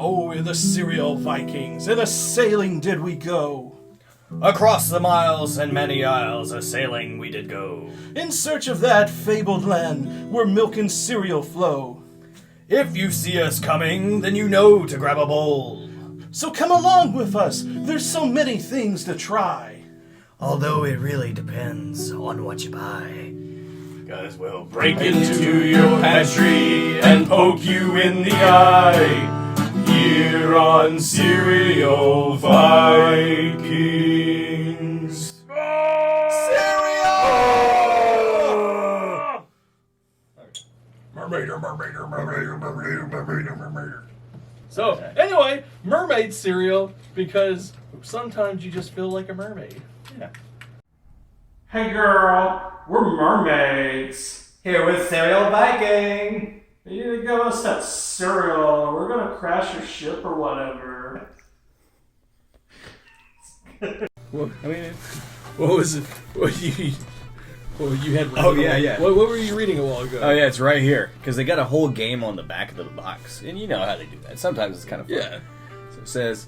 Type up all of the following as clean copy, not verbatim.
Oh, we're the cereal Vikings, and a-sailing did we go. Across the miles and many isles a-sailing we did go. In search of that fabled land where milk and cereal flow. If you see us coming, then you know to grab a bowl. So come along with us, there's so many things to try. Although it really depends on what you buy. 'Cause we'll Break into your pantry and poke you in the eye. Here on Cereal Vikings. Mermaid. So, anyway, mermaid cereal, because sometimes you just feel like a mermaid. Yeah. Hey girl, we're mermaids. Here with Cereal Viking. You need to give us that cereal or we're gonna crash your ship or whatever. Well, I mean, what was it? What you had? Oh, yeah. What were you reading a while ago? Oh yeah, it's right here. Because they got a whole game on the back of the box. And you know how they do that. Sometimes it's kind of fun. Yeah. So it says,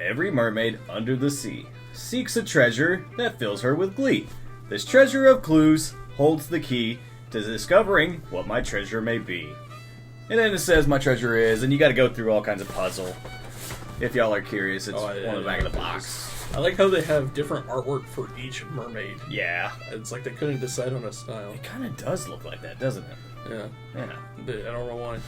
every mermaid under the sea seeks a treasure that fills her with glee. This treasure of clues holds the key to discovering what my treasure may be. And then it says my treasure is, and you got to go through all kinds of puzzle. If y'all are curious, it's on the back of the box. I like how they have different artwork for each mermaid. Yeah. It's like they couldn't decide on a style. It kind of does look like that, doesn't it? Yeah. Yeah. I don't know why.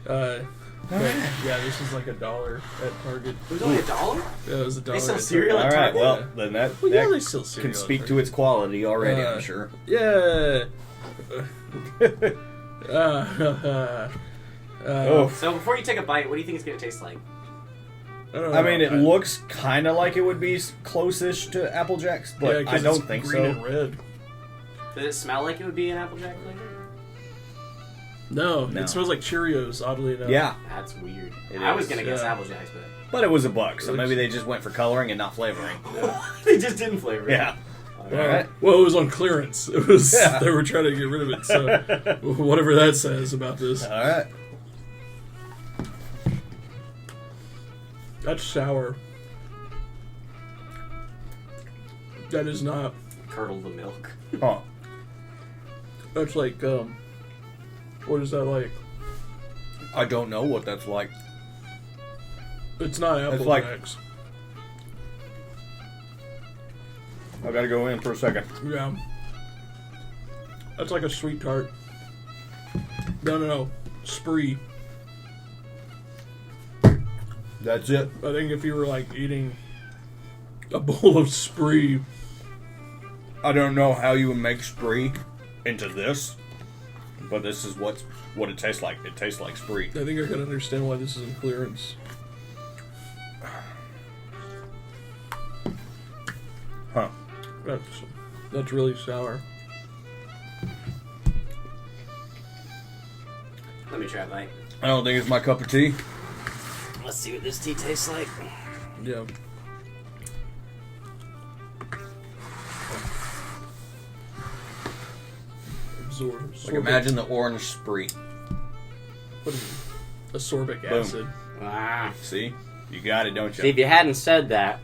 But, yeah, this is like $1 at Target. It was only $1? Yeah, it was $1. They sell at cereal Target. All at right, Target? well, then that, Well, yeah, that they sell cereal can at speak to Target. its quality already, I'm sure. Yeah. Oh. So before you take a bite, what do you think it's going to taste like? I mean, it looks kind of like it would be close-ish to Apple Jacks, but yeah, I don't it's think green so. and red. Does it smell like it would be an Applejack flavor? No, No. it smells like Cheerios, oddly enough. Yeah, That's weird. It I was is, going to guess yeah. Applejacks, but but it was $1, so maybe they just went for coloring and not flavoring. they just didn't flavor it. Yeah. Well, well, it was on clearance. It was Yeah. They were trying to get rid of it, so whatever that says about this. All right. That's sour. That is not. Curdle the milk. Huh. That's like, what is that like? I don't know what that's like. It's not Apple like- Jacks. I gotta go in for a second. Yeah. That's like a sweet tart. No. Spree. That's it. I think if you were like eating a bowl of Spree. I don't know how you would make Spree into this, but this is what it tastes like. It tastes like Spree. I think I can understand why this is in clearance. Huh. That's really sour. Let me try it, Mike. I don't think it's my cup of tea. Let's see what this tea tastes like. Yeah. Like imagine the orange Spree. What is it? Ascorbic Boom. acid. Ah. See? You got it, don't you? See, if you hadn't said that,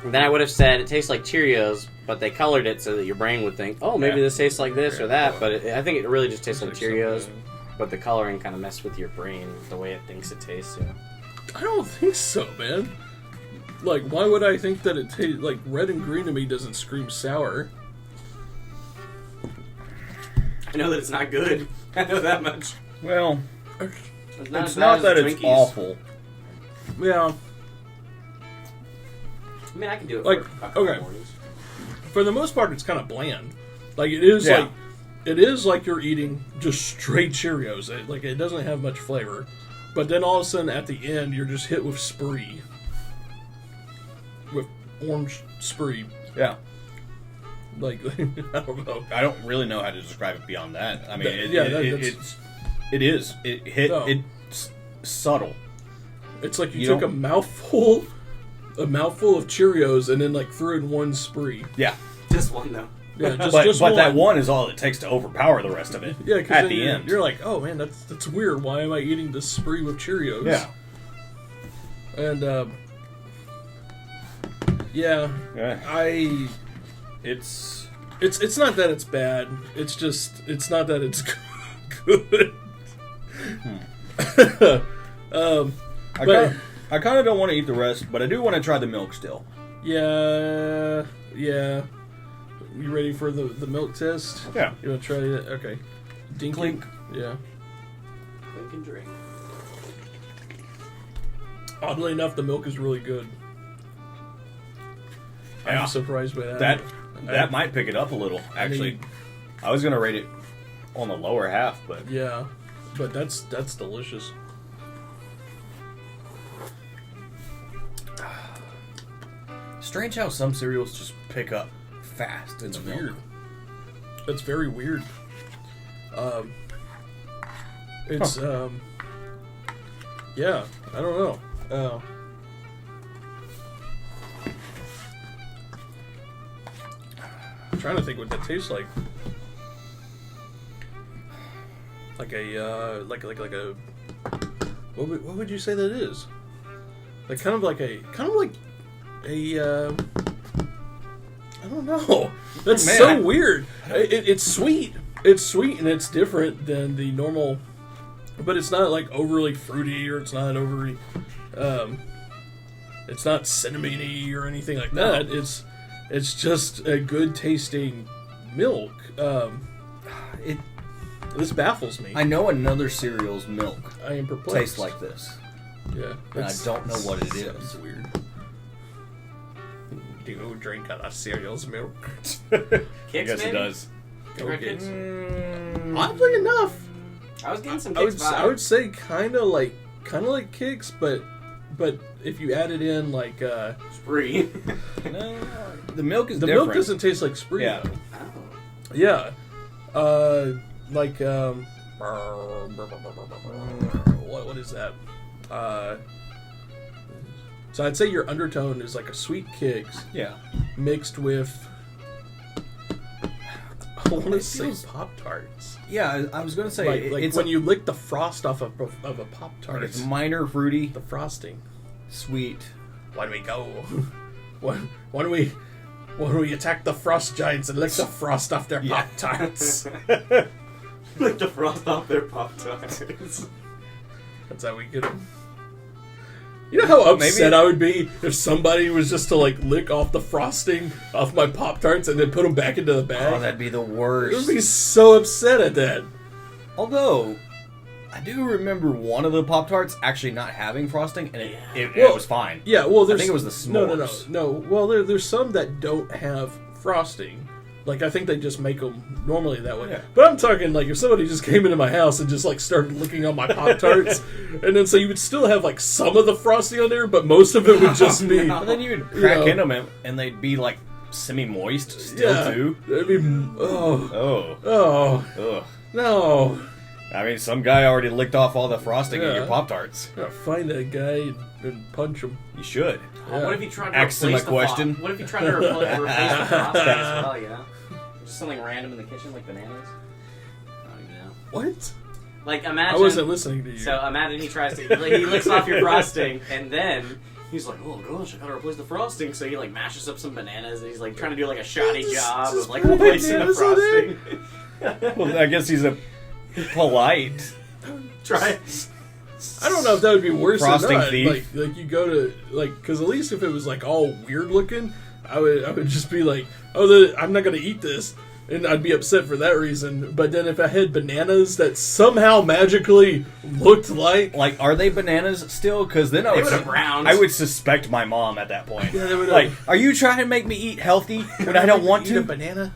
then I would have said it tastes like Cheerios, but they colored it so that your brain would think, oh, maybe Yeah. this tastes like this or that. But I think it really just tastes like It's Cheerios, something- but the coloring kind of messed with your brain the way it thinks it tastes. Yeah. I don't think so, man. Like, why would I think that it tastes like red and green to me doesn't scream sour? I know that it's not good. I know that much. Well, It's it's as not bad that as it's Twinkies. awful. Yeah. I mean, I can do it Like, for a couple okay. mornings. For the most part, it's kind of bland. Like, it is Yeah. like... It is like you're eating just straight Cheerios. It doesn't have much flavor. But then all of a sudden, at the end, you're just hit with Spree. With orange Spree. Yeah. Like, I don't know. I don't really know how to describe it beyond that. I mean, that's- it's subtle. It's like you You took don't- a mouthful of Cheerios and then like threw in one Spree. Yeah. Just one, though. Yeah, just, But just that one is all it takes to overpower the rest of it. Yeah, because at the end. you're like, oh man, that's weird. Why am I eating this Spree with Cheerios? Yeah. And yeah, Yeah. It's it's not that it's bad. It's just it's not that it's good. I kind of don't want to eat the rest, but I do want to try the milk still. Yeah. You ready for the milk test? Yeah. You want to try it? Okay. Dinky. Clink. Yeah. Clink and drink. Oddly enough, the milk is really good. Yeah. I'm surprised by that. That might pick it up a little. Actually, I was gonna rate it on the lower half, but Yeah, but that's delicious. strange how some cereals just pick up fast. It's in the milk. weird. That's very weird. It's yeah. I don't know. I'm trying to think what that tastes like. Like a like a what would you say that is? Like kind of like a I don't know. That's Man, so weird. It's sweet. It's sweet and it's different than the normal, but it's not like overly fruity or it's not overly it's not cinnamony or anything like that. It's just a good tasting milk. This baffles me. I know another cereal's milk I am perplexed. tastes like this, Yeah, and I don't know what it sounds is. weird. Do you drink out of cereal's milk? I Kicks, guess it maybe? does. Go Kicks. Oddly enough, I was getting some I Kicks would say kind of like Kicks, but if you added in like Spree. No, the milk is the different. milk doesn't taste like Spree. Yeah. Though. Oh. Yeah. Like what is that? So I'd say your undertone is like a sweet Kicks Yeah. mixed with I want to It say feels- Pop-Tarts. Yeah, I was gonna say Like it's when you lick the frost off of a Pop-Tart. it's minor fruity, The frosting. sweet. Why do we go? Why don't we attack the frost giants and lick the frost off their Yeah. Pop-Tarts? Lick the frost off their Pop-Tarts. That's how we get them. You know how upset Maybe- I would be if somebody was just to like lick off the frosting off my Pop-Tarts and then put them back into the bag? Oh, that'd be the I would worst. be so upset at that. Although, I do remember one of the Pop-Tarts actually not having frosting, and it Well, was fine. Yeah, well, there's... I think it was the No. s'mores. Well, there's some that don't have frosting. Like, I think they just make them normally that way. Yeah. But I'm talking, like, if somebody just came into my house and just, like, started licking on my Pop-Tarts, and then so you would still have, like, some of the frosting on there, but most of it would just be... But then you would crack Yeah. in them, and they'd be like semi-moist still Yeah. too. That'd be... Oh. Ugh. No. I mean, some guy already licked off all the frosting in Yeah. your Pop-Tarts. Gotta find that guy and punch him. You should. Oh, what if you tried to Ask him replace a the question. What if you tried to replace the frosting as well, you know? Just something random in the kitchen, like bananas? I don't even know. What? Like, I imagine... wasn't listening to you. So imagine he tries to... He licks off your frosting, and then... He's like, oh gosh, I gotta replace the frosting. So he like mashes up some bananas, and he's like trying to do like a shoddy job of like put replacing the bananas on frosting. Well, I guess he's a polite. Try. I don't know if that would be worse Frosting or not. thief. Like you go to because at least if it was like all weird looking, I would just be like, I'm not gonna eat this, and I'd be upset for that reason. But then if I had bananas that somehow magically looked like Like, are they bananas still? Because then They would've browned. I would suspect my mom at that point. Yeah, they would've- Like, are you trying to make me eat healthy when I don't want eat a to? banana,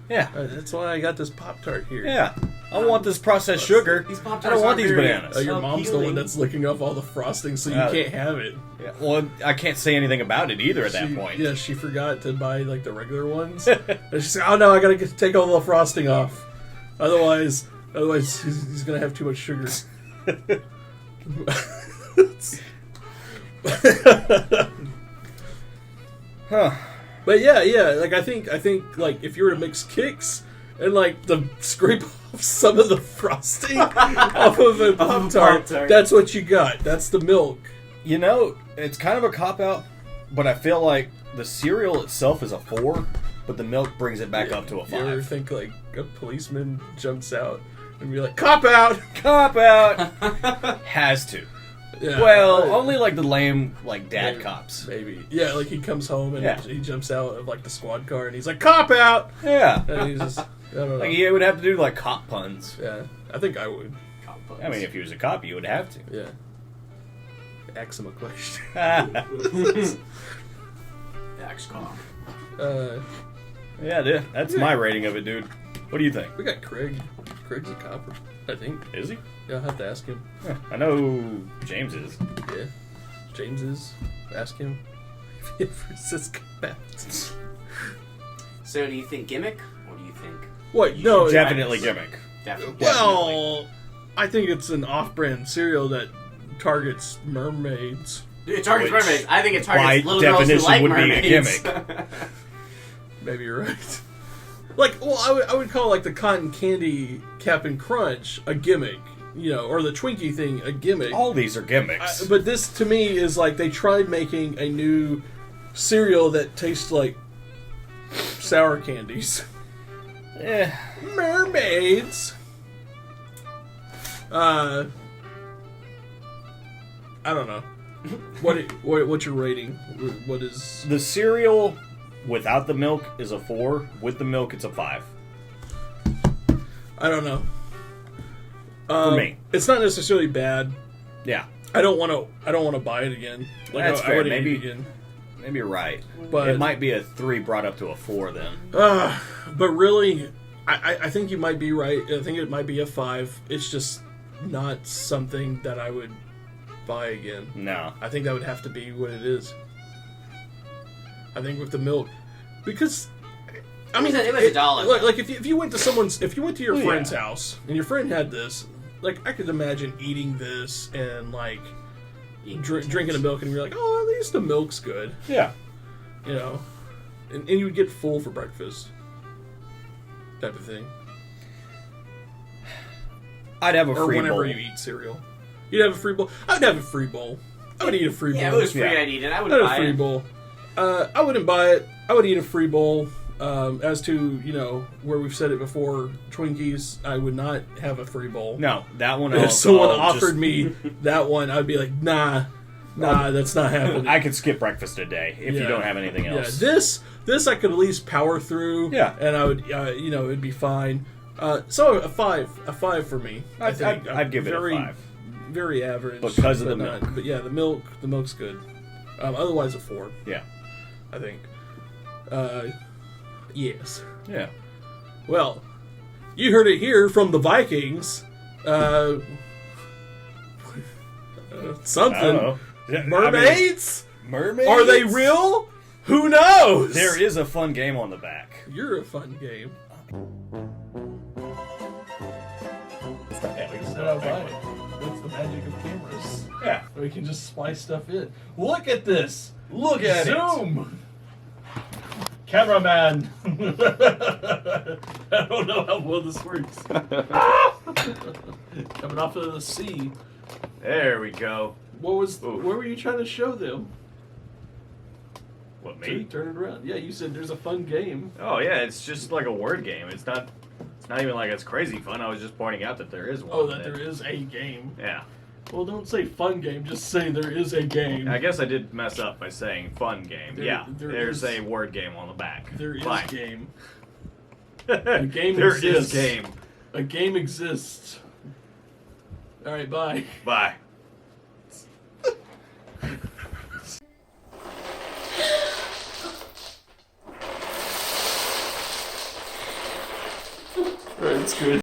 Yeah. that's why I got this Pop-Tart here. Yeah. I want this processed sugar. These I Pop-Tarts don't want aren't these very- bananas. Your mom's the one Appealing. that's licking off all the frosting, so you can't have it. Yeah, well, I can't say anything about it either at that She- point. Yeah, she forgot to buy like the regular ones, and she said, "Oh no, I gotta take all the frosting off, otherwise he's gonna have too much sugar." Huh. But yeah, like I think like if you were to mix Kicks and like the scrape off some of the frosting off of a Pop-Tart, Pop-Tart. that's what you got. That's the milk. You know, it's kind of a cop-out, but I feel like the cereal itself is a 4, but the milk brings it back up to a 5. You ever think, like, a policeman jumps out and be like, cop out! Cop out! Has to. Yeah, Well, only like the lame, like, dad maybe, cops. Maybe. Yeah, like he comes home and Yeah. he jumps out of, like, the squad car and he's like, cop out! Yeah. And he's just, I don't know. Like, he would have to do, like, cop puns. Yeah, I think I would. I mean, if he was a cop, you would have to. Yeah. Ask him a question. X-Con. Yeah, dude. That's my rating of it, dude. What do you think? We got Craig. Craig's a cop, I think. Is he? Yeah, I'll have to ask him. Yeah, I know James is. Yeah. James is. Ask him if he ever says cop out. So do you think gimmick, or do you think What? No, Definitely gimmick. definitely? Well, I think it's an off-brand cereal that targets mermaids. It targets Which, mermaids. I think it by targets little girls who definition, like would be a mermaids. gimmick. Maybe you're right. Like, well, I would call like the cotton candy Cap'n Crunch a gimmick, you know, or the Twinkie thing a gimmick. All these are gimmicks. But this to me is like they tried making a new cereal that tastes like sour candies. Yeah. Mermaids. I don't know. What's your rating? What is? The cereal without the milk is a 4. With the milk, it's a 5. I don't know. For me. It's not necessarily bad. Yeah. I don't want to buy it again. Like, That's I fair. wouldn't eat Maybe- it again. Maybe you're right. But- it might be a 3 brought up to a 4 then. But really, I think you might be right. I think it might be a 5. It's just not something that I would buy again. No. I think that would have to be what it is. I think with the milk, because I mean, It was $1. Like if you went to your Oh, yeah. friend's house and your friend had this, like I could imagine eating this and like drinking the milk and you're like, oh, at least the milk's good, Yeah. you know, and you would get full for breakfast, type of thing, I'd have a or free whenever bowl. you eat cereal, you'd have a free bowl. I'd have a free bowl. I would eat a free bowl. Yeah, if it was free, Yeah. I'd eat it. I would Not a buy free it. bowl. I wouldn't buy it. I would eat a free bowl. As to, you know, where we've said it before, Twinkies, I would not have a free bowl. No, that one. If someone offered me that one, I'd be like, nah, that's not happening. I could skip breakfast a day if you Yeah. don't have anything else. Yeah, this I could at least power through. Yeah. and I would, you know, it'd be fine. So a 5 for me. I think I'd give it a very, 5. Very average Because of but the not- milk. But yeah, the milk's good. Otherwise a 4. Yeah. I think. Yes. Yeah. Well, you heard it here from the Vikings. Something. I don't know. Mermaids? I mean, mermaids? Are they real? Who knows? There is a fun game on the back. You're a fun game. That's the magic of cameras. Yeah. We can just splice stuff in. Look at this. Look at it. Zoom. Cameraman. I don't know how well this works. Coming off of the sea. There we go. What was? Oof. Where were you trying to show them? What, me? Turn it around. Yeah, you said there's a fun game. Oh yeah, it's just like a word game. It's not even like it's crazy fun. I was just pointing out that there is one. Oh, that there is a game. Yeah. Well, don't say fun game. Just say there is a game. I guess I did mess up by saying fun game. There's is- a word game on the back. There is Fine. game. A game There is exists. game. A game exists. All right, bye. Bye. All right, it's good.